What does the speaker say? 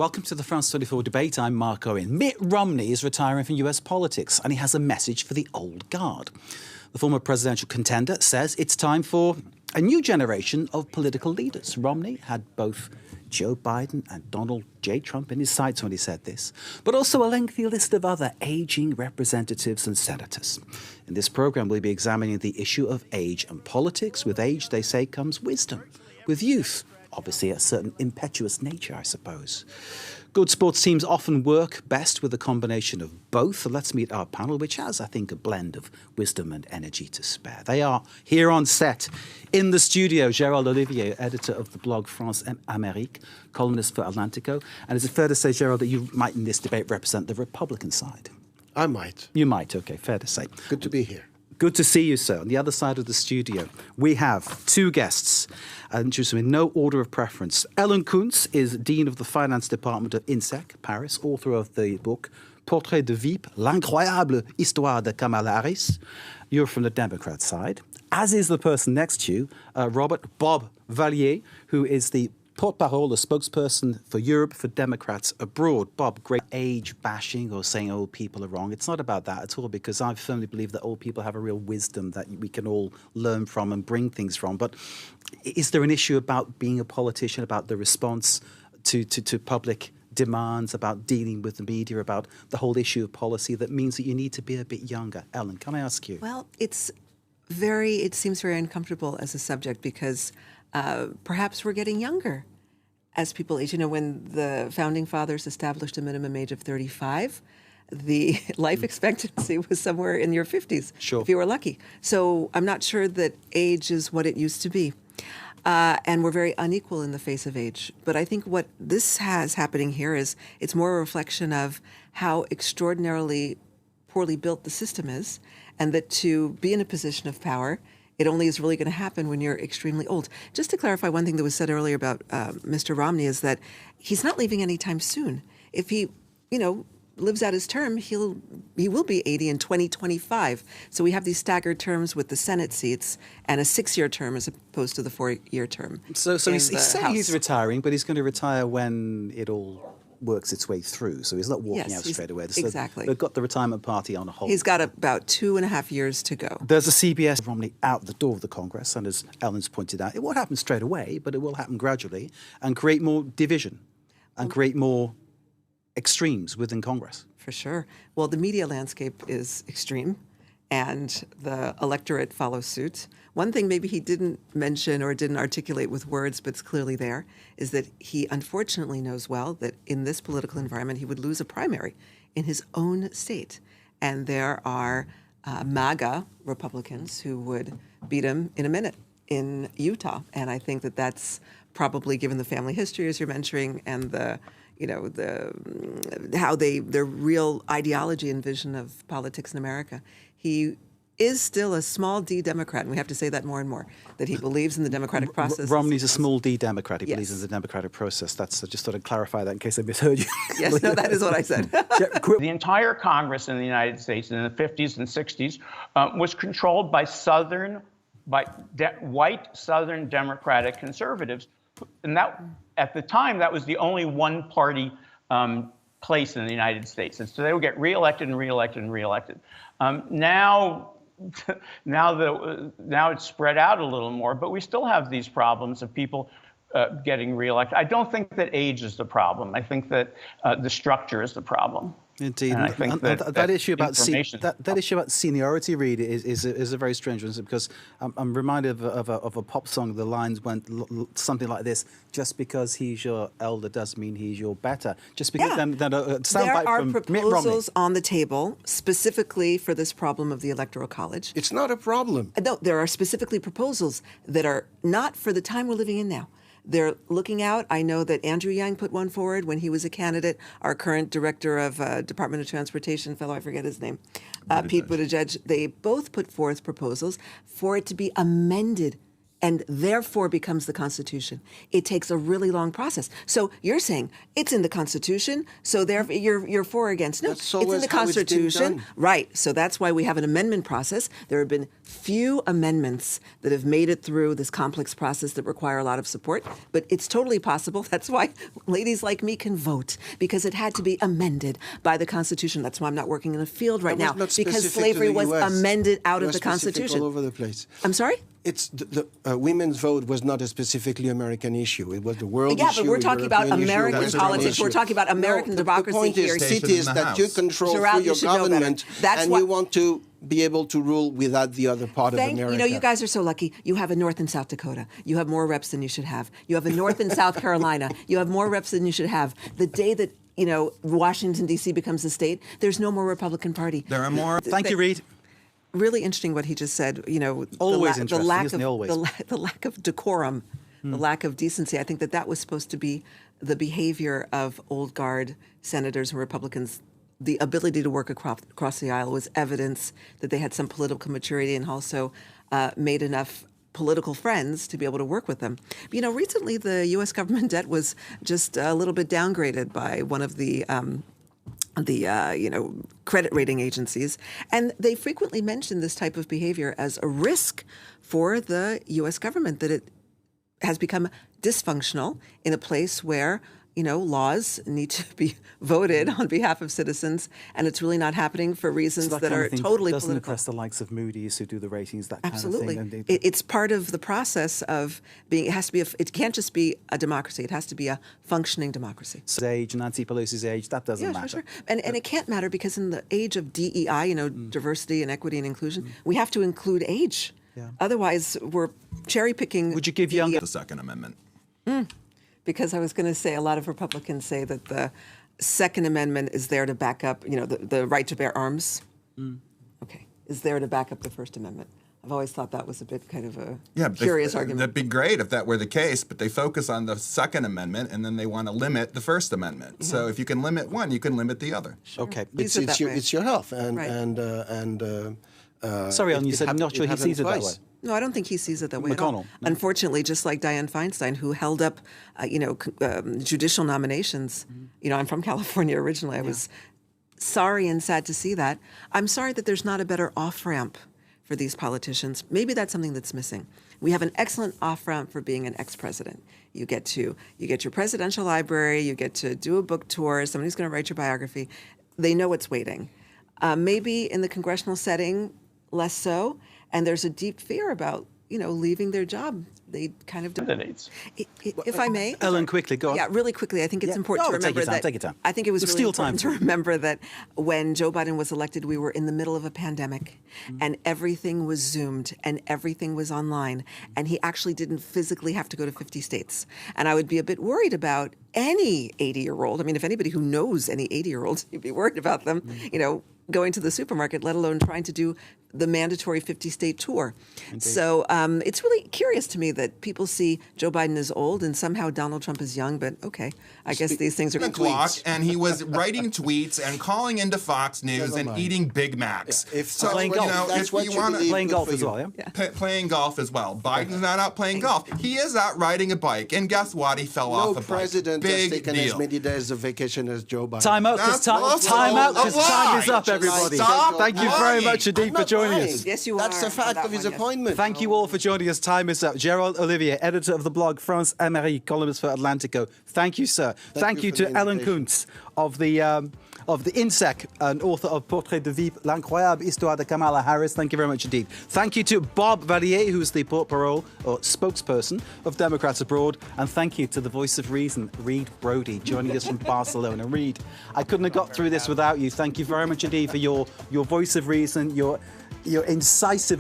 Welcome to the France 24 debate. I'm Mark Owen. Mitt Romney is retiring from US politics and he has a message for the old guard. The former presidential contender says it's time for a new generation of political leaders. Romney had both Joe Biden and Donald J. Trump in his sights when he said this, but also a lengthy list of other aging representatives and senators. In this programme, we'll be examining the issue of age and politics. With age, they say, comes wisdom. With youth, obviously a certain impetuous nature, I suppose. Good sports teams often work best with a combination of both. Let's meet our panel, which has, I think, a blend of wisdom and energy to spare. They are here on set in the studio. Gerald Olivier, editor of the blog France et Amérique, columnist for Atlantico. And is it fair to say, Gerald, that you might in this debate represent the Republican side? I might. You might, OK, fair to say. Good to be here. Good to see you, sir. On the other side of the studio, we have two guests. I'll introduce them in no order of preference. Ellen Kuntz is Dean of the Finance Department of INSEC, Paris, author of the book Portrait de Veep, l'incroyable histoire de Kamala Harris. You're from the Democrat side, as is the person next to you, Bob Vallier, who is the porte-parole, the spokesperson for Europe for Democrats abroad. Bob, great age bashing or saying old people are wrong. It's not about that at all, because I firmly believe that old people have a real wisdom that we can all learn from and bring things from. But is there an issue about being a politician, about the response to public demands, about dealing with the media, about the whole issue of policy that means that you need to be a bit younger? Ellen, can I ask you? Well, it seems very uncomfortable as a subject because perhaps we're getting younger as people age. You know, when the founding fathers established a minimum age of 35, the life expectancy was somewhere in your 50s, sure, if you were lucky. So I'm not sure that age is what it used to be. And we're very unequal in the face of age. But I think what this has happening here is it's more a reflection of how extraordinarily poorly built the system is, and that to be in a position of power, it only is really going to happen when you're extremely old. Just to clarify, one thing that was said earlier about Mr. Romney is that he's not leaving anytime soon. If he, lives out his term, he will be 80 in 2025. So we have these staggered terms with the Senate seats and a 6-year term as opposed to the 4-year term. So he's saying he's retiring, but he's going to retire when it all works its way through. So he's not walking out straight away. So exactly. They've got the retirement party on hold. He's got about 2.5 years to go. There's a CBS Romney out the door of the Congress, and as Ellen's pointed out, it won't happen straight away, but it will happen gradually and create more division and create more extremes within Congress. For sure. Well, the media landscape is extreme, and the electorate follows suit. One thing maybe he didn't mention or didn't articulate with words, but it's clearly there, is that he unfortunately knows well that in this political environment, he would lose a primary in his own state. And there are MAGA Republicans who would beat him in a minute in Utah. And I think that that's probably, given the family history, as you're mentioning, and their real ideology and vision of politics in America. He is still a small d Democrat, and we have to say that more and more, that he believes in the democratic process. Romney's a small d Democrat. He yes. believes in the democratic process. I just thought I'd clarify that in case I misheard you. Yes, no, that is what I said. The entire Congress in the United States in the 50s and 60s was controlled by white Southern Democratic conservatives. And that, at the time, that was the only one-party place in the United States. And so they would get reelected and reelected and reelected. Now it's spread out a little more, but we still have these problems of people getting reelected. I don't think that age is the problem. I think that the structure is the problem. Indeed, and I think that issue about that issue about seniority, Reed, is a very strange one, because I'm reminded of a pop song. The lines went something like this: "Just because he's your elder doesn't mean he's your better." Just because there are proposals on the table specifically for this problem of the Electoral College. It's not a problem. No, there are specifically proposals that are not for the time we're living in now. They're looking out. I know that Andrew Yang put one forward when he was a candidate. Our current director of Department of Transportation, fellow, I forget his name, Pete Buttigieg, they both put forth proposals for it to be amended and therefore becomes the Constitution. It takes a really long process. So you're saying it's in the Constitution, so therefore you're for or against. No, it's in the Constitution. Right. So that's why we have an amendment process. There have been few amendments that have made it through this complex process that require a lot of support, but it's totally possible. That's why ladies like me can vote, because it had to be amended by the Constitution. That's why I'm not working in the field right now, because slavery was amended out of the Constitution. All over the place. I'm sorry? It's the women's vote was not a specifically American issue. It was the world issue. Yeah, but we're talking about European American issue. politics. We're talking about American democracy The point here. is, cities that you control Gerald, through your government, and you want to be able to rule without the other part of America. You know, you guys are so lucky. You have a North and South Dakota. You have more reps than you should have. You have a North and South Carolina. You have more reps than you should have. The day that, you know, Washington, D.C. becomes a state, there's no more Republican Party. There are more. Thank you, Reed. Really interesting what he just said. You know, Always the interesting, lack isn't it? Always. the lack of decorum, the lack of decency. I think that was supposed to be the behavior of old guard senators and Republicans. The ability to work across the aisle was evidence that they had some political maturity and also made enough political friends to be able to work with them. You know, recently the U.S. government debt was just a little bit downgraded by one of the credit rating agencies, and they frequently mention this type of behavior as a risk for the U.S. government, that it has become dysfunctional in a place where, you know, laws need to be voted on behalf of citizens, and it's really not happening for reasons that are totally doesn't political. impress the likes of Moody's who do the ratings, that Absolutely. kind of thing. It's part of the process of being. It has to be. It can't just be a democracy. It has to be a functioning democracy. Age, Nancy Pelosi's age, that doesn't matter. Sure. And it can't matter, because in the age of DEI, you know, diversity and equity and inclusion, we have to include age. Yeah. Otherwise, we're cherry picking. Would you give younger The Second Amendment? Because I was going to say, a lot of Republicans say that the Second Amendment is there to back up, you know, the right to bear arms. Okay, is there to back up the First Amendment. I've always thought that was a bit kind of a curious argument. That'd be great if that were the case, but they focus on the Second Amendment and then they want to limit the First Amendment. So if you can limit one, you can limit the other. Sure. Okay. It's your health, Sorry, Alan, you said I'm not sure he sees it that way. No, I don't think he sees it that way at all. McConnell. Unfortunately, just like Dianne Feinstein, who held up, judicial nominations. You know, I'm from California originally. I was sorry and sad to see that. I'm sorry that there's not a better off-ramp for these politicians. Maybe that's something that's missing. We have an excellent off-ramp for being an ex-president. You get your presidential library, you get to do a book tour, somebody's going to write your biography. They know what's waiting. Maybe in the congressional setting, less so. And there's a deep fear about, you know, leaving their job. They kind of Candidates. If I may, Ellen, quickly, go on. Yeah, really quickly. I think it's important to remember take your time. I think it was We'll really steal time important to for you. remember that when Joe Biden was elected, we were in the middle of a pandemic, and everything was Zoomed and everything was online, and he actually didn't physically have to go to 50 states. And I would be a bit worried about any 80-year-old. I mean, if anybody who knows any 80-year-olds, you'd be worried about them, you know, going to the supermarket, let alone trying to do the mandatory 50-state tour. Indeed. So it's really curious to me that people see Joe Biden as old and somehow Donald Trump is young, but okay, I guess these things are tweets. And he was writing tweets and calling into Fox News and eating Big Macs. Yeah. Playing golf. If you want to playing golf as well, playing golf as well. Biden's not out playing golf. He is out riding a bike, and guess what? He fell off a bike. No president has taken deal. as many days of vacation as Joe Biden. Time out, because time is up, everybody. Stop Thank you very much indeed for joining lying. us. Yes, you That's are. the fact That of his one, yes. appointment. Thank you all for joining us. Time is up. Gerald Olivier, editor of the blog France Amérique, columnist for Atlantico. Thank you, sir. Thank you for the to Ellen invitation. Kuntz of the INSEC and author of Portrait de Vie, L'incroyable histoire de Kamala Harris. Thank you very much indeed. Thank you to Bob Vallier, who's the porte-parole or spokesperson of Democrats Abroad. And thank you to the voice of reason, Reed Brody, joining us from Barcelona. Reed, I couldn't have got through this without you. Thank you very much indeed for your voice of reason, your incisive